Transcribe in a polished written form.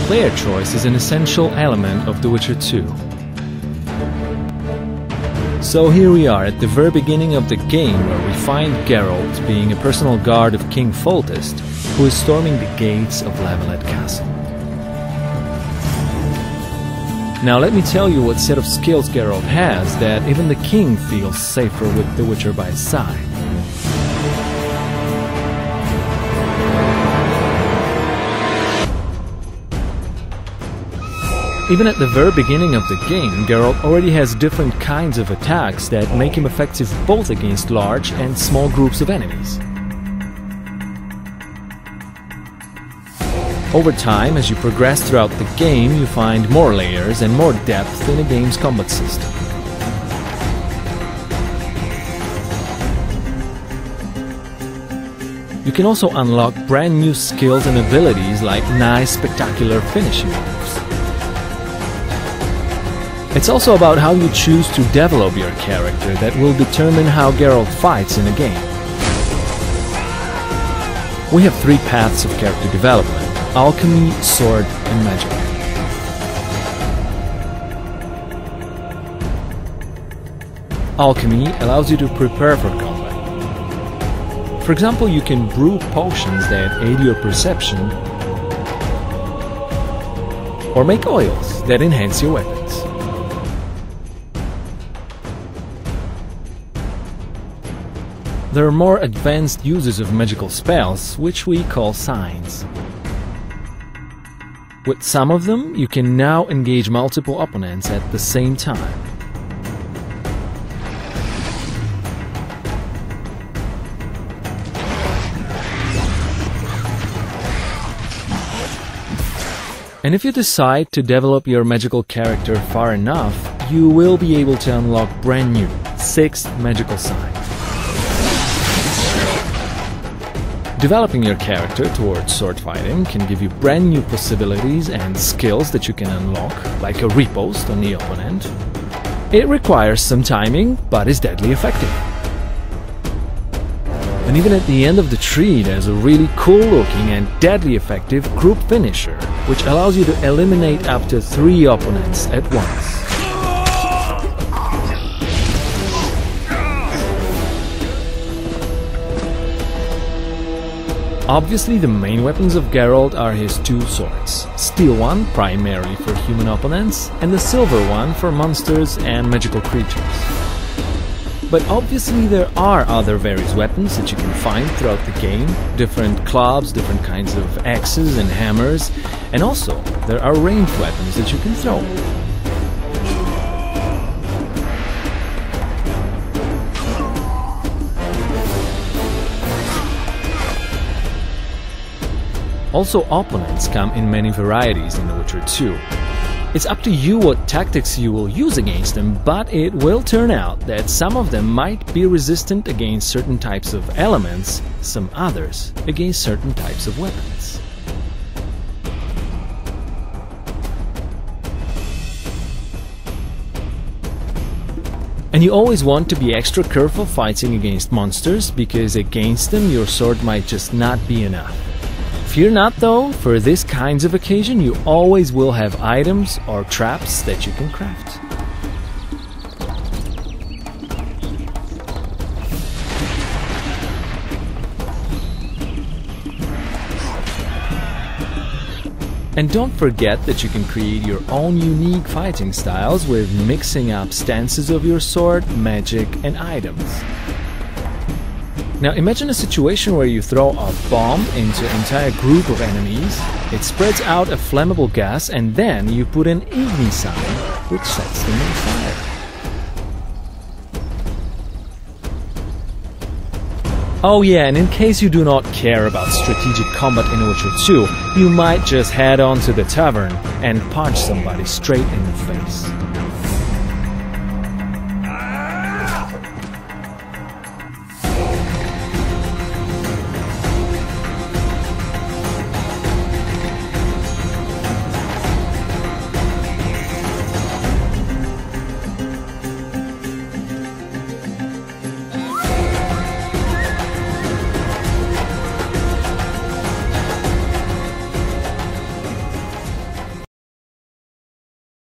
player choice is an essential element of The Witcher 2. So here we are at the very beginning of the game, where we find Geralt being a personal guard of King Foltest, who is storming the gates of Lavalette Castle. Now let me tell you what set of skills Geralt has that even the king feels safer with the Witcher by his side. Even at the very beginning of the game, Geralt already has different kinds of attacks that make him effective both against large and small groups of enemies. Over time, as you progress throughout the game, you find more layers and more depth in the game's combat system. You can also unlock brand new skills and abilities like nice, spectacular finishing moves. It's also about how you choose to develop your character that will determine how Geralt fights in a game. We have three paths of character development: alchemy, sword, and magic. Alchemy allows you to prepare for combat. For example, you can brew potions that aid your perception, or make oils that enhance your weapons. There are more advanced uses of magical spells, which we call signs. With some of them, you can now engage multiple opponents at the same time. And if you decide to develop your magical character far enough, you will be able to unlock brand new 6 magical signs. Developing your character towards sword fighting can give you brand new possibilities and skills that you can unlock, like a riposte on the opponent. It requires some timing, but is deadly effective. And even at the end of the tree, there's a really cool looking and deadly effective group finisher, which allows you to eliminate up to 3 opponents at once. Obviously, the main weapons of Geralt are his 2 swords: steel one primarily for human opponents, and the silver one for monsters and magical creatures. But obviously there are other various weapons that you can find throughout the game: different clubs, different kinds of axes and hammers, and also there are ranged weapons that you can throw. Also, opponents come in many varieties in The Witcher 2. It's up to you what tactics you will use against them, but it will turn out that some of them might be resistant against certain types of elements, some others against certain types of weapons. And you always want to be extra careful fighting against monsters, because against them your sword might just not be enough. Fear not though, for this kinds of occasion you always will have items or traps that you can craft. And don't forget that you can create your own unique fighting styles with mixing up stances of your sword, magic, and items. Now imagine a situation where you throw a bomb into an entire group of enemies, it spreads out a flammable gas, and then you put an igni sign which sets them on fire. Oh yeah, and in case you do not care about strategic combat in Witcher 2, you might just head on to the tavern and punch somebody straight in the face.